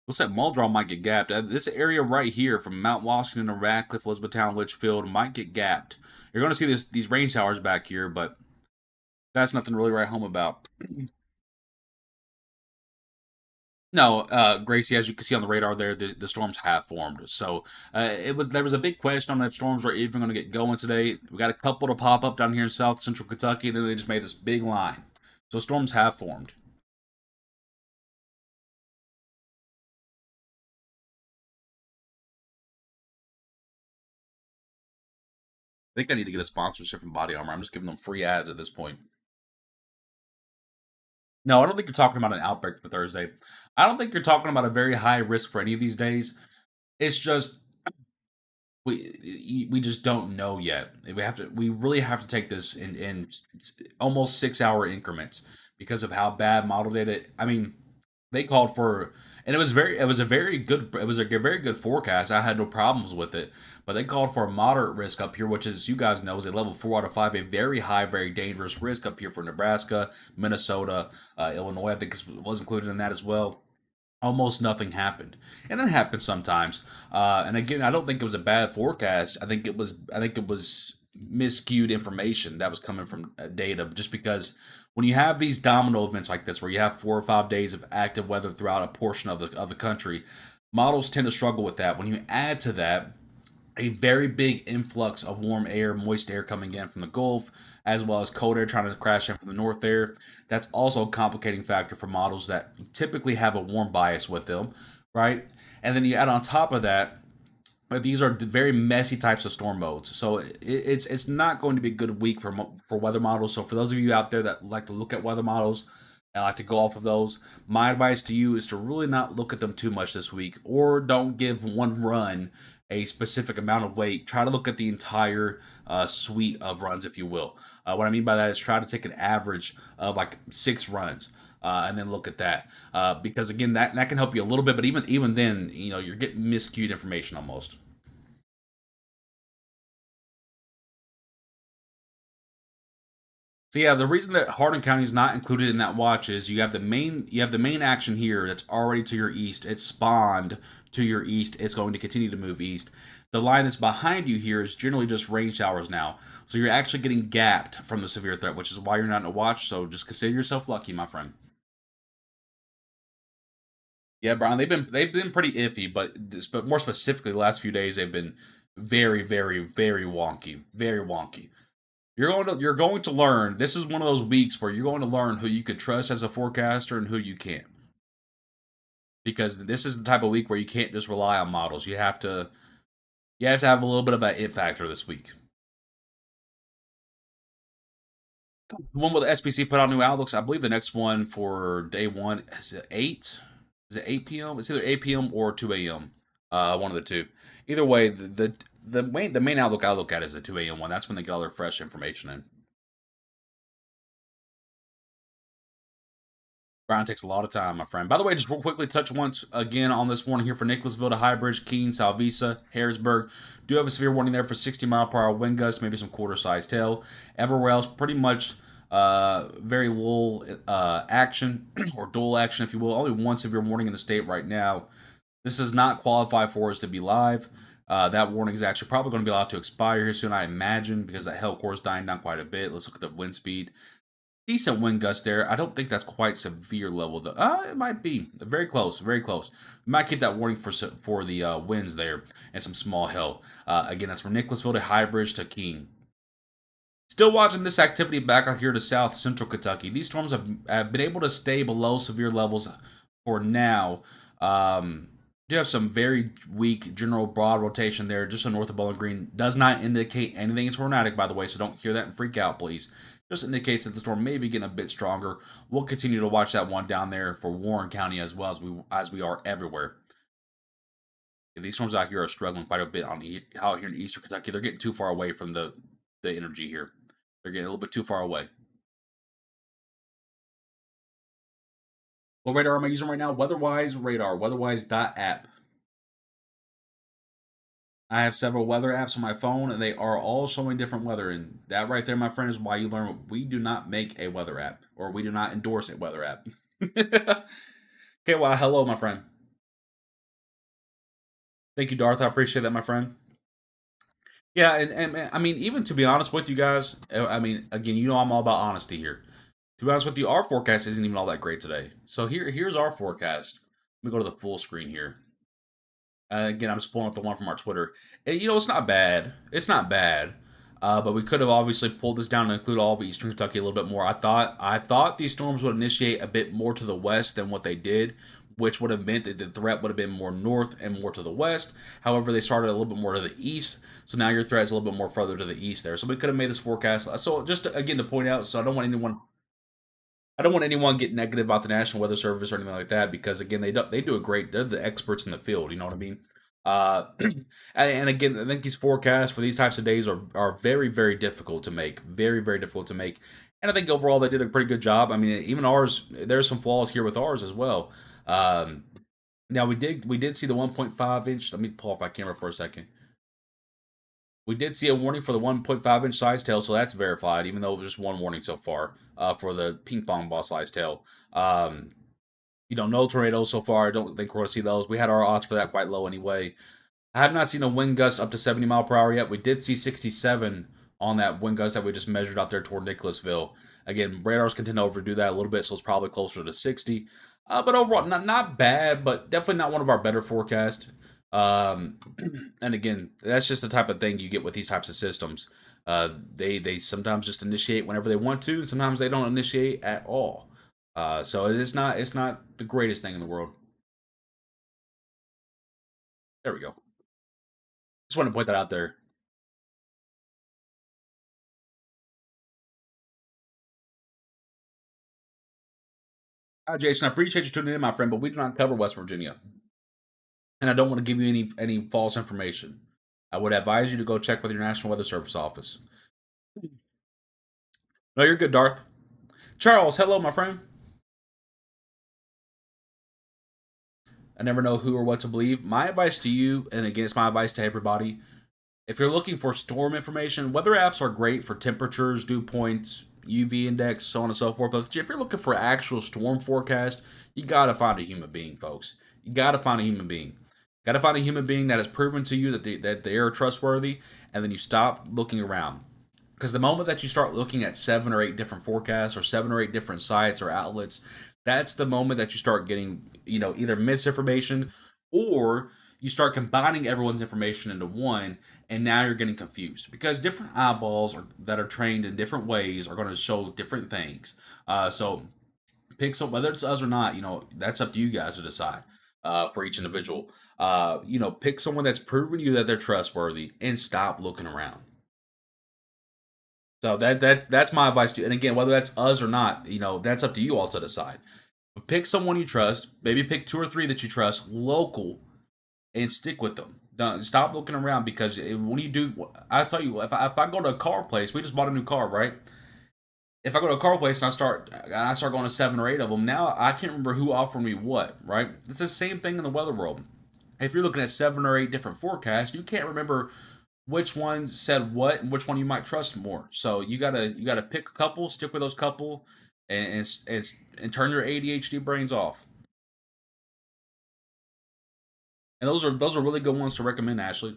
Looks like Muldrow might get gapped. This area right here, from Mount Washington to Radcliffe, Elizabethtown, Litchfield, might get gapped. You're going to see these rain showers back here, but that's nothing to really write home about. No, Gracie, as you can see on the radar there, the storms have formed. So there was a big question on if storms were even going to get going today. We got a couple to pop up down here in South Central Kentucky, and then they just made this big line. So storms have formed. I think I need to get a sponsorship from Body Armor. I'm just giving them free ads at this point. No, I don't think you're talking about an outbreak for Thursday. I don't think you're talking about a very high risk for any of these days. It's just we just don't know yet. We really have to take this in almost 6 hour increments because of how bad model data. I mean, they called for, and it was a very good forecast. I had no problems with it, but they called for a moderate risk up here, which is, you guys know, is a level 4 out of 5, a very high, very dangerous risk up here for Nebraska, Minnesota, Illinois. I think was included in that as well. Almost nothing happened, and it happens sometimes. And again, I don't think it was a bad forecast. I think it was miscued information that was coming from data, just because when you have these domino events like this, where you have 4 or 5 days of active weather throughout a portion of the country, models tend to struggle with that. When you add to that a very big influx of warm air, moist air coming in from the Gulf, as well as cold air trying to crash in from the north air. That's also a complicating factor for models that typically have a warm bias with them, right? And then you add on top of that, but these are very messy types of storm modes, so it's not going to be a good week for weather models. So for those of you out there that like to look at weather models and like to go off of those, my advice to you is to really not look at them too much this week, or don't give one run a specific amount of weight. Try to look at the entire suite of runs, if you will. What I mean by that is try to take an average of like 6 runs. And then look at that, because again, that can help you a little bit, but even then, you're getting miscued information almost. So yeah, the reason that Hardin County is not included in that watch is you have the main action here that's already to your east. It's spawned to your east. It's going to continue to move east. The line that's behind you here is generally just rain showers now. So you're actually getting gapped from the severe threat, which is why you're not in a watch. So just consider yourself lucky, my friend. Yeah, Brian, they've been pretty iffy, but more specifically, the last few days they've been very, very, very wonky, very wonky. You're going to learn. This is one of those weeks where you're going to learn who you could trust as a forecaster and who you can't, because this is the type of week where you can't just rely on models. You have to have a little bit of that it factor this week. The one with the SPC put out new outlooks. I believe the next one for day one is it 8. Is it 8 p.m.? It's either 8 p.m. or 2 a.m. One of the two. Either way, the main outlook I look at is the 2 a.m. one. That's when they get all their fresh information in. Brian takes a lot of time, my friend. By the way, just real quickly touch once again on this warning here for Nicholasville to Highbridge, Keene, Salvisa, Harrisburg. Do have a severe warning there for 60-mile-per-hour wind gusts, maybe some quarter-sized hail. Everywhere else, pretty much very little action or dual action, if you will. Only one severe warning in the state right now. This does not qualify for us to be live. That warning is actually probably going to be allowed to expire here soon, I imagine, because that hail core is dying down quite a bit. Let's look at the wind speed. Decent wind gust there. I don't think that's quite severe level though. It might be very close, very close. We might keep that warning for the winds there and some small hail. Again, that's from Nicholasville to Highbridge to Keene. Still watching this activity back out here to South Central Kentucky. These storms have been able to stay below severe levels for now. Do have some very weak general broad rotation there, just north of Bowling Green. Does not indicate anything tornadic, by the way, so don't hear that and freak out, please. Just indicates that the storm may be getting a bit stronger. We'll continue to watch that one down there for Warren County as well as we are everywhere. Yeah, these storms out here are struggling quite a bit out here in eastern Kentucky. They're getting too far away from the energy here. They're getting a little bit too far away. What radar am I using right now? WeatherWise radar, weatherwise.app. I have several weather apps on my phone, and they are all showing different weather. And that right there, my friend, is why you learn we do not make a weather app, or we do not endorse a weather app. Okay, well, hello, my friend. Thank you, Darth. I appreciate that, my friend. Yeah, and I mean, even to be honest with you guys, I mean, again, you know, I'm all about honesty here. To be honest with you, our forecast isn't even all that great today. So here's our forecast. Let me go to the full screen here. Again, I'm just pulling up the one from our Twitter. And, you know, it's not bad. It's not bad. But we could have obviously pulled this down to include all of Eastern Kentucky a little bit more. I thought these storms would initiate a bit more to the west than what they did, which would have meant that the threat would have been more north and more to the west. However, they started a little bit more to the east, so now your threat is a little bit more further to the east there. So we could have made this forecast. So just again to point out, so I don't want anyone get negative about the National Weather Service or anything like that because again they do a great. They're the experts in the field. You know what I mean? Uh, and again, I think these forecasts for these types of days are very very difficult to make. Very very difficult to make. And I think overall they did a pretty good job. I mean, even ours, there's some flaws here with ours as well. Um, Now we did see the 1.5 inch. Let me pull off my camera for a second. We did see a warning for the 1.5 inch size tail, so that's verified, even though it was just one warning so far for the ping pong ball size tail. No tornadoes so far. I don't think we're going to see those. We had our odds for that quite low anyway. I have not seen a wind gust up to 70 mile per hour yet. We did see 67 on that wind gust that we just measured out there toward Nicholasville. Again, radars continue to overdo that a little bit, so it's probably closer to 60. But overall, not bad, but definitely not one of our better forecasts. Um, and again, that's just the type of thing you get with these types of systems. They sometimes just initiate whenever they want to. Sometimes they don't initiate at all. So it's not the greatest thing in the world. There we go. Just want to point that out there. Hi, Jason. I appreciate you tuning in, my friend, but we do not cover West Virginia, and I don't want to give you any false information. I would advise you to go check with your National Weather Service office. No, you're good, Darth. Charles, hello, my friend. I never know who or what to believe. My advice to you, and again, it's my advice to everybody. If you're looking for storm information, weather apps are great for temperatures, dew points, UV index, so on and so forth. But if you're looking for actual storm forecast, you gotta find a human being, folks. You gotta find a human being. Gotta find a human being that has proven to you that they are trustworthy, and then you stop looking around. Because the moment that you start looking at 7 or 8 different forecasts or 7 or 8 different sites or outlets, that's the moment that you start getting, either misinformation or you start combining everyone's information into one, and now you're getting confused because different that are trained in different ways are going to show different things. So pick some, whether it's us or not, that's up to you guys to decide for each individual. Pick someone that's proven you that they're trustworthy and stop looking around. So that's my advice to you. And again, whether that's us or not, that's up to you all to decide. But pick someone you trust. Maybe pick 2 or 3 that you trust, local, and stick with them. Don't stop looking around because when you do, I tell you, if I go to a car place, we just bought a new car, right? If I go to a car place and I start going to 7 or 8 of them, now I can't remember who offered me what, right? It's the same thing in the weather world. If you're looking at 7 or 8 different forecasts, you can't remember which ones said what and which one you might trust more. So you gotta pick a couple, stick with those couple, and turn your ADHD brains off. And those are really good ones to recommend, Ashley.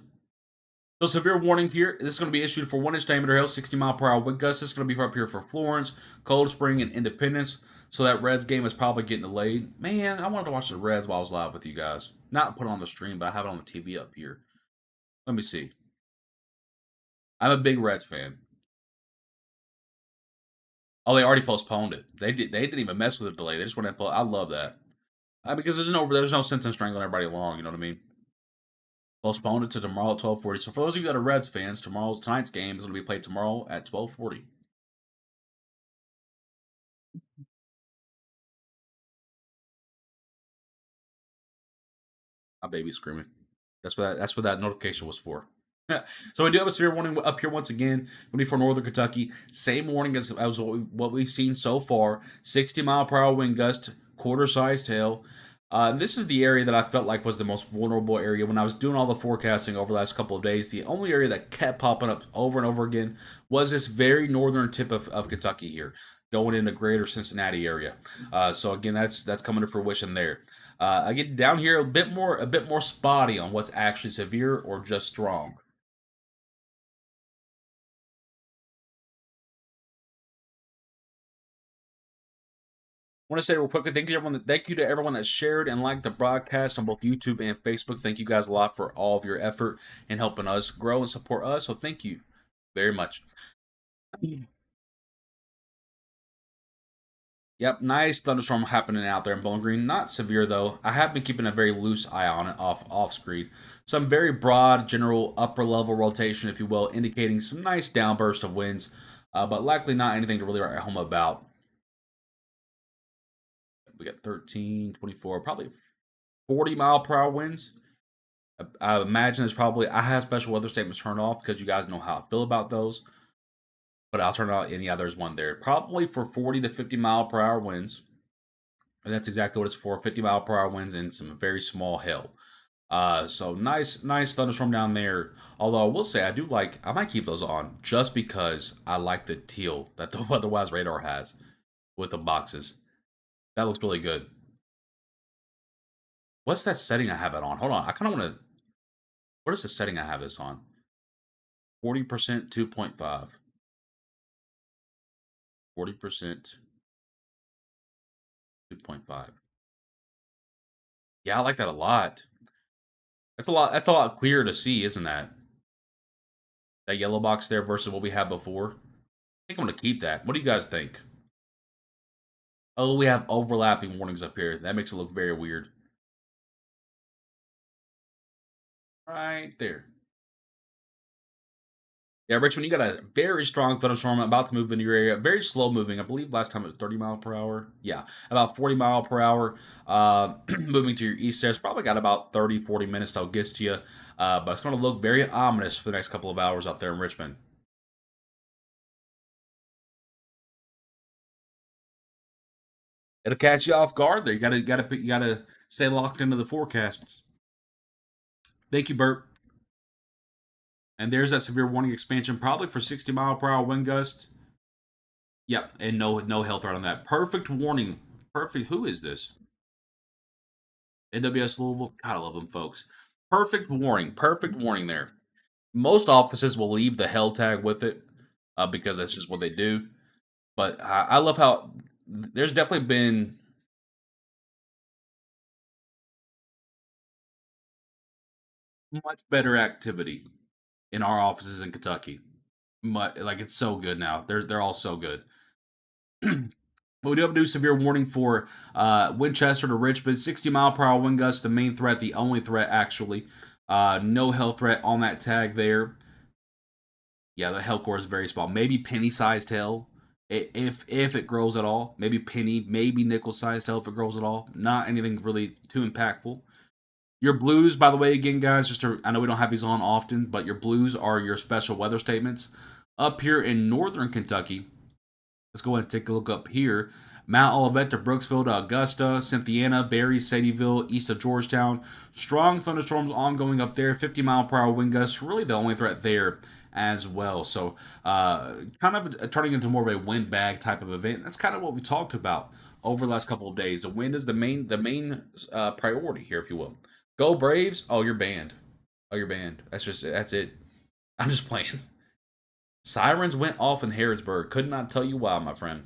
So severe warning here. This is going to be issued for 1 inch diameter hail, 60 mile per hour wind gusts. This is going to be up here for Florence, Cold Spring, and Independence. So that Reds game is probably getting delayed. Man, I wanted to watch the Reds while I was live with you guys. Not put it on the stream, but I have it on the TV up here. Let me see. I'm a big Reds fan. Oh, they already postponed it. They didn't even mess with the delay. They just went and I love that. Because there's no sense in strangling everybody along. You know what I mean? Postponed it to tomorrow at 12:40. So for those of you that are Reds fans, tonight's game is going to be played tomorrow at 12:40. My baby's screaming. That's what that notification was for. So we do have a severe warning up here once again. Going to be for Northern Kentucky. Same warning as what we've seen so far. 60-mile-per-hour wind gust, quarter-sized hail. This is the area that I felt like was the most vulnerable area when I was doing all the forecasting over the last couple of days. The only area that kept popping up over and over again was this very northern tip of Kentucky here, going in the greater Cincinnati area. So again, that's coming to fruition there. I get down here a bit more spotty on what's actually severe or just strong. I want to say real quickly, thank you to everyone that shared and liked the broadcast on both YouTube and Facebook. Thank you guys a lot for all of your effort in helping us grow and support us. So thank you very much. Yep, nice thunderstorm happening out there in Bowling Green. Not severe though. I have been keeping a very loose eye on it off screen. Some very broad, general upper level rotation, if you will, indicating some nice downburst of winds, but likely not anything to really write home about. We got 13, 24, probably 40-mile-per-hour winds. I imagine I have special weather statements turned off because you guys know how I feel about those. But I'll turn out any others one there. Probably for 40 to 50-mile-per-hour winds. And that's exactly what it's for. 50-mile-per-hour winds and some very small hail. So nice thunderstorm down there. Although I will say I might keep those on just because I like the teal that the weatherwise radar has with the boxes. That looks really good. What's that setting I have it on? Hold on. I kind of want to. What is the setting I have this on? 40%, 2.5. 40%, 2.5. Yeah, I like that a lot. That's a lot clearer to see, isn't that? That yellow box there versus what we had before. I think I'm gonna keep that. What do you guys think? Oh, we have overlapping warnings up here. That makes it look very weird. Right there. Yeah, Richmond, you got a very strong thunderstorm about to move into your area. Very slow moving. I believe last time it was 30 mile per hour. Yeah, about 40 mile per hour. Moving to your east there. It's probably got about 30, 40 minutes till it gets to you. But it's going to look very ominous for the next couple of hours out there in Richmond. It'll catch you off guard there. You gotta stay locked into the forecasts. Thank you, Bert. And there's that severe warning expansion, probably for 60-mile-per-hour wind gust. Yep, and no hail threat on that. Perfect warning. Perfect. Who is this? NWS Louisville. Gotta love them, folks. Perfect warning. Perfect warning there. Most offices will leave the hell tag with it because that's just what they do. But I love how there's definitely been much better activity in our offices in Kentucky. Like it's so good now. They're all so good. But we do have a new severe warning for Winchester to Richmond. 60-mile-per-hour wind gusts, the main threat, the only threat, actually. No hail threat on that tag there. Yeah, the hail core is very small. Maybe penny-sized hail, if it grows at all. Maybe penny, maybe nickel-sized hail if it grows at all. Not anything really too impactful. Your blues, by the way, again, guys, I know we don't have these on often, but your blues are your special weather statements. Up here in northern Kentucky, let's go ahead and take a look up here. Mount Olivet to Brooksville to Augusta, Cynthiana, Barry, Sadieville, east of Georgetown. Strong thunderstorms ongoing up there. 50-mile-per-hour wind gusts. Really the only threat there as well. So kind of turning into more of a windbag type of event. That's kind of what we talked about over the last couple of days. The wind is the main priority here, if you will. Go Braves! Oh, you're banned. Oh, you're banned. That's it. I'm just playing. Sirens went off in Harrodsburg. Could not tell you why, my friend.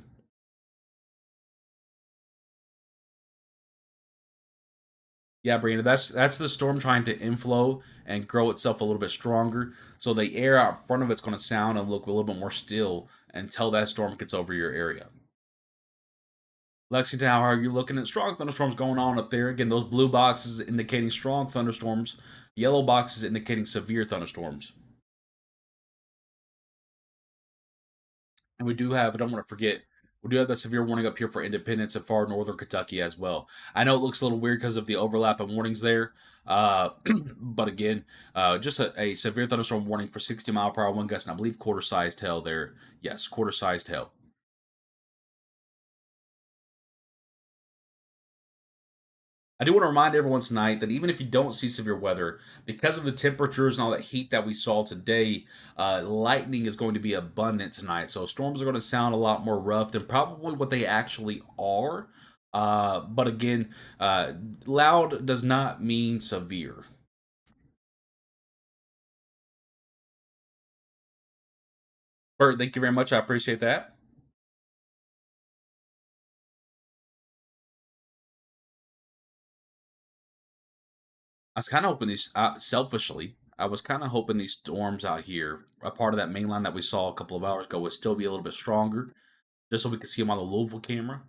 Yeah, Brandon, that's the storm trying to inflow and grow itself a little bit stronger. So the air out front of it's going to sound and look a little bit more still until that storm gets over your area. Lexington, how are you looking at strong thunderstorms going on up there? Again, those blue boxes indicating strong thunderstorms, yellow boxes indicating severe thunderstorms. And we do have, I don't want to forget, we do have the severe warning up here for Independence and far northern Kentucky as well. I know it looks a little weird because of the overlap of warnings there, uh, but again, just a severe thunderstorm warning for 60-mile-per-hour wind gusts, and I believe quarter-sized hail there. Yes, quarter-sized hail. I do want to remind everyone tonight that even if you don't see severe weather, because of the temperatures and all that heat that we saw today, lightning is going to be abundant tonight. So storms are going to sound a lot more rough than probably what they actually are. But again, loud does not mean severe. Bert, thank you very much. I appreciate that. I was kind of hoping these, selfishly, I was kind of hoping these storms out here, a part of that main line that we saw a couple of hours ago, would still be a little bit stronger, just so we could see them on the Louisville camera.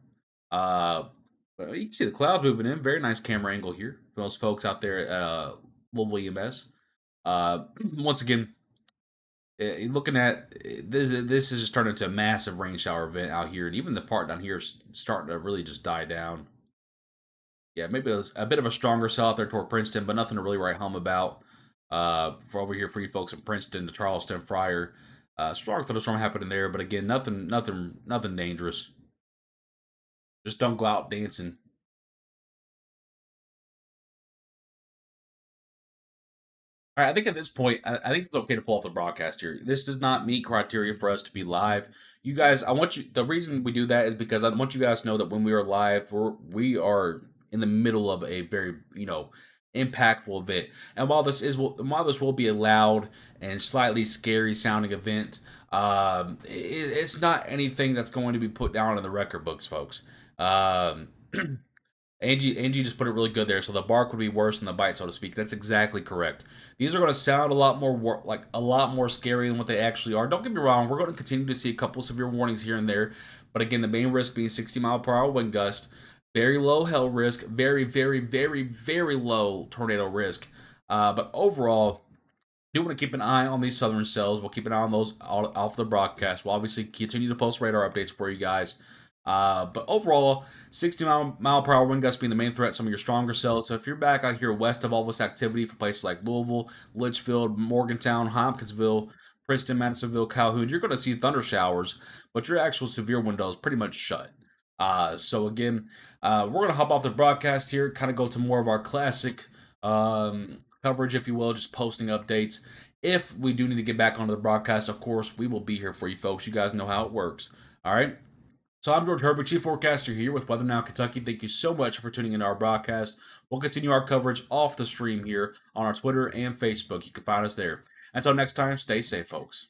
Uh, but you can see the clouds moving in. Very nice camera angle here for those folks out there at Louisville EMS. Once again, looking at this is just turning into a massive rain shower event out here, and even the part down here is starting to really just die down. Yeah, maybe it was a bit of a stronger cell out there toward Princeton, but nothing to really write home about. For over here for you folks in Princeton to Charleston, Fryer, strong thunderstorm happening there, but again, nothing dangerous. Just don't go out dancing. All right, I think at this point, I think it's okay to pull off the broadcast here. This does not meet criteria for us to be live. You guys, I want you. The reason we do that is because I want you guys to know that when we are live, we are in the middle of a very impactful event. And while this will be a loud and slightly scary sounding event, it's not anything that's going to be put down in the record books, folks. Um, Angie just put it really good there. So the bark would be worse than the bite, so to speak. That's exactly correct. These are going to sound a lot more like a lot more scary than what they actually are. Don't get me wrong. We're going to continue to see a couple severe warnings here and there, but again, the main risk being 60-mile-per-hour wind gust, very low hail risk, very low tornado risk. But overall, do want to keep an eye on these southern cells. We'll keep an eye on those off the broadcast. We'll obviously continue to post radar updates for you guys. But overall, 60-mile-per-hour wind gusts being the main threat, some of your stronger cells. So if you're back out here west of all this activity for places like Louisville, Litchfield, Morgantown, Hopkinsville, Princeton, Madisonville, Calhoun, you're going to see thunder showers, but your actual severe window is pretty much shut. So again, we're going to hop off the broadcast here, kind of go to more of our classic coverage, if you will, just posting updates. If we do need to get back onto the broadcast, of course, we will be here for you folks. You guys know how it works. All right. So I'm George Herbig, Chief Forecaster here with Weather Now Kentucky. Thank you so much for tuning into our broadcast. We'll continue our coverage off the stream here on our Twitter and Facebook. You can find us there. Until next time, stay safe, folks.